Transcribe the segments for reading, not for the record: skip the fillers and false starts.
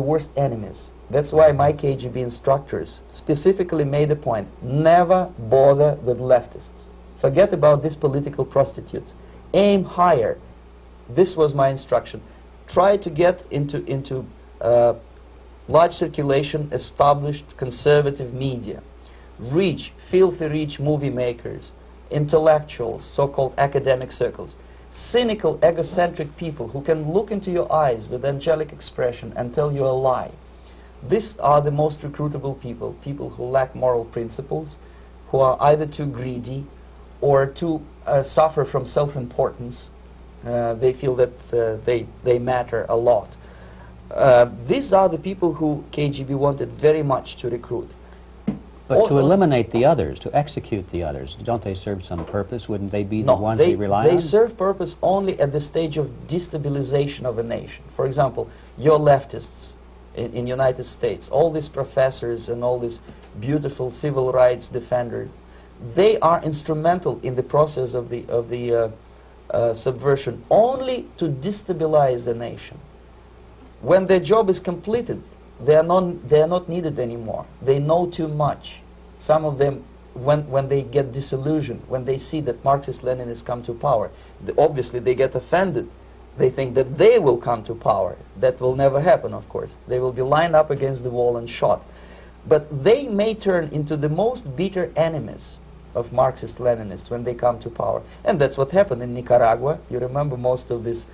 the worst enemies. That's why my KGB instructors specifically made a point, never bother with leftists. Forget about these political prostitutes. Aim higher. This was my instruction. Try to get into large circulation, established conservative media. Rich, filthy rich movie makers, intellectuals, so-called academic circles. Cynical, egocentric people who can look into your eyes with angelic expression and tell you a lie. These are the most recruitable people, people who lack moral principles, who are either too greedy or too suffer from self-importance. They feel that they matter a lot. These are the people who KGB wanted very much to recruit. But to eliminate the others, to execute the others, don't they serve some purpose? Wouldn't they be the ones they rely on? They serve purpose only at the stage of destabilization of a nation. For example, your leftists in United States, all these professors and all these beautiful civil rights defenders, they are instrumental in the process of the subversion only to destabilize the nation. When their job is completed, they are not needed anymore. They know too much. Some of them, when they get disillusioned, when they see that Marxist-Leninists come to power, obviously they get offended. They think that they will come to power. That will never happen, of course. They will be lined up against the wall and shot. But they may turn into the most bitter enemies of Marxist-Leninists when they come to power. And that's what happened in Nicaragua. You remember most of these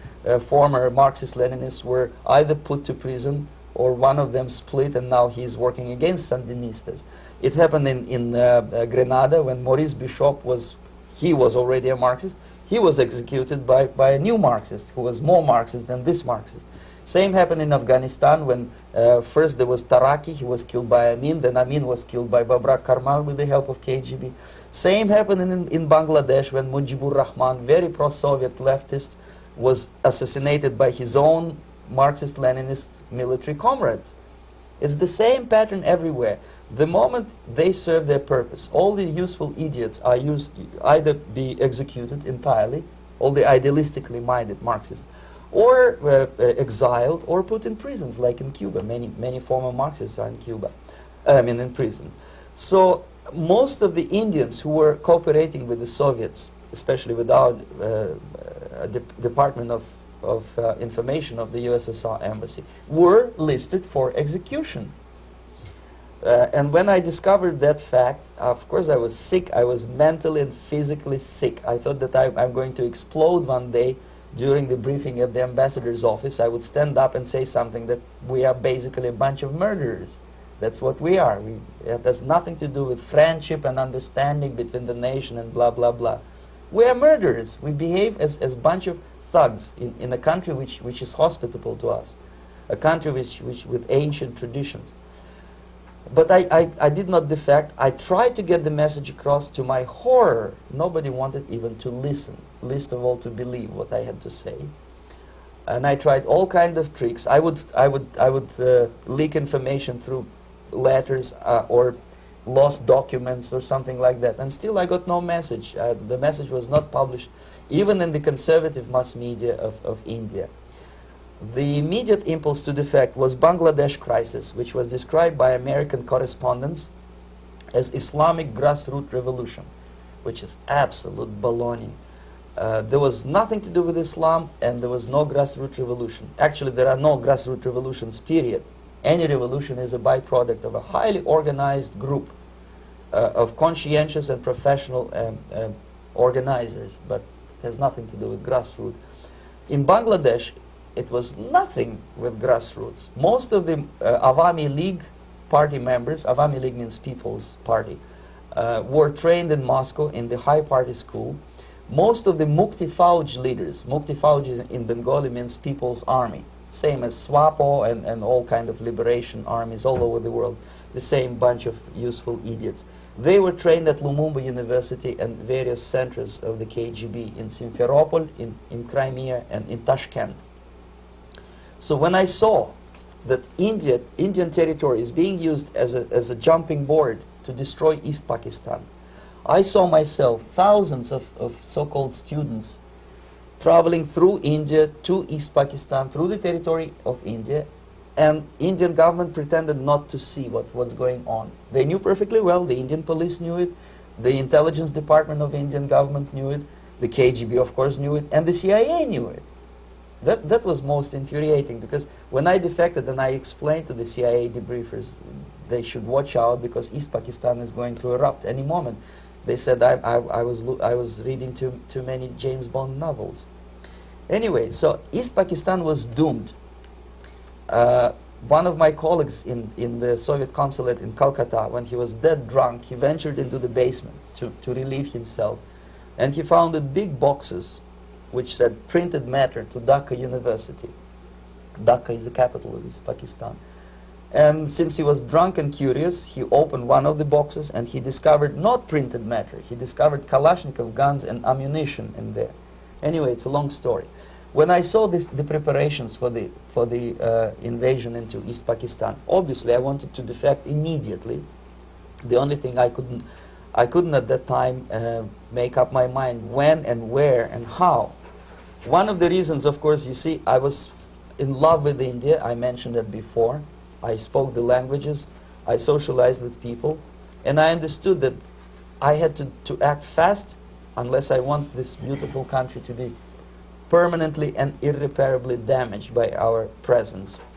former Marxist-Leninists were either put to prison or one of them split, and now he's working against Sandinistas. It happened in Grenada when Maurice Bishop was already a Marxist. He was executed by a new Marxist who was more Marxist than this Marxist. Same happened in Afghanistan when first there was Taraki, he was killed by Amin, then Amin was killed by Babrak Karmal with the help of KGB. Same happened in Bangladesh when Mujibur Rahman, very pro-Soviet leftist, was assassinated by his own Marxist-Leninist military comrades. It's the same pattern everywhere. The moment they serve their purpose, all the useful idiots are either be executed entirely, all the idealistically minded Marxists, or exiled or put in prisons, like in Cuba. Many former Marxists are in Cuba, in prison. So most of the Indians who were cooperating with the Soviets, especially with our Department of Information of the USSR Embassy, were listed for execution. And when I discovered that fact, of course I was sick. I was mentally and physically sick. I thought that I'm going to explode one day during the briefing at the ambassador's office. I would stand up and say something that we are basically a bunch of murderers. That's what we are. It has nothing to do with friendship and understanding between the nation and blah, blah, blah. We are murderers. We behave as a bunch of thugs in a country which is hospitable to us, a country which with ancient traditions. But I did not defect. I tried to get the message across. To my horror, nobody wanted even to listen, least of all to believe what I had to say. And I tried all kinds of tricks. I would leak information through letters or lost documents or something like that, and still I got no message. The message was not published even in the conservative mass media of India. The immediate impulse to defect was Bangladesh crisis, which was described by American correspondents as Islamic grassroot revolution, which is absolute baloney. There was nothing to do with Islam, and there was no grassroots revolution. Actually, there are no grassroots revolutions, period. Any revolution is a byproduct of a highly organized group of conscientious and professional organizers, but it has nothing to do with grassroots. In Bangladesh, it was nothing with grassroots. Most of the Awami League party members, Awami League means People's Party, were trained in Moscow in the high party school. Most of the Mukti Fauj leaders, Mukti Fauj in Bengali means People's Army, same as SWAPO and all kind of liberation armies all over the world, the same bunch of useful idiots. They were trained at Lumumba University and various centers of the KGB in Simferopol, in Crimea, and in Tashkent. So when I saw that Indian territory is being used as a jumping board to destroy East Pakistan, I saw myself, thousands of so-called students traveling through India to East Pakistan, through the territory of India, And Indian government pretended not to see what's going on. They knew perfectly well, the Indian police knew it, the intelligence department of the Indian government knew it, the KGB of course knew it, and the CIA knew it. That was most infuriating, because when I defected and I explained to the CIA debriefers they should watch out because East Pakistan is going to erupt any moment, they said I was reading too many James Bond novels. Anyway, so East Pakistan was doomed. One of my colleagues in the Soviet consulate in Calcutta, when he was dead drunk, he ventured into the basement to relieve himself. And he found big boxes which said printed matter to Dhaka University. Dhaka is the capital of East Pakistan. And since he was drunk and curious, he opened one of the boxes and he discovered not printed matter. He discovered Kalashnikov guns and ammunition in there. Anyway, it's a long story. When I saw the preparations for the invasion into East Pakistan, obviously I wanted to defect immediately. The only thing I couldn't at that time make up my mind when and where and how. One of the reasons, of course, you see, I was in love with India. I mentioned that before. I spoke the languages. I socialized with people. And I understood that I had to act fast unless I want this beautiful country to be permanently and irreparably damaged by our presence.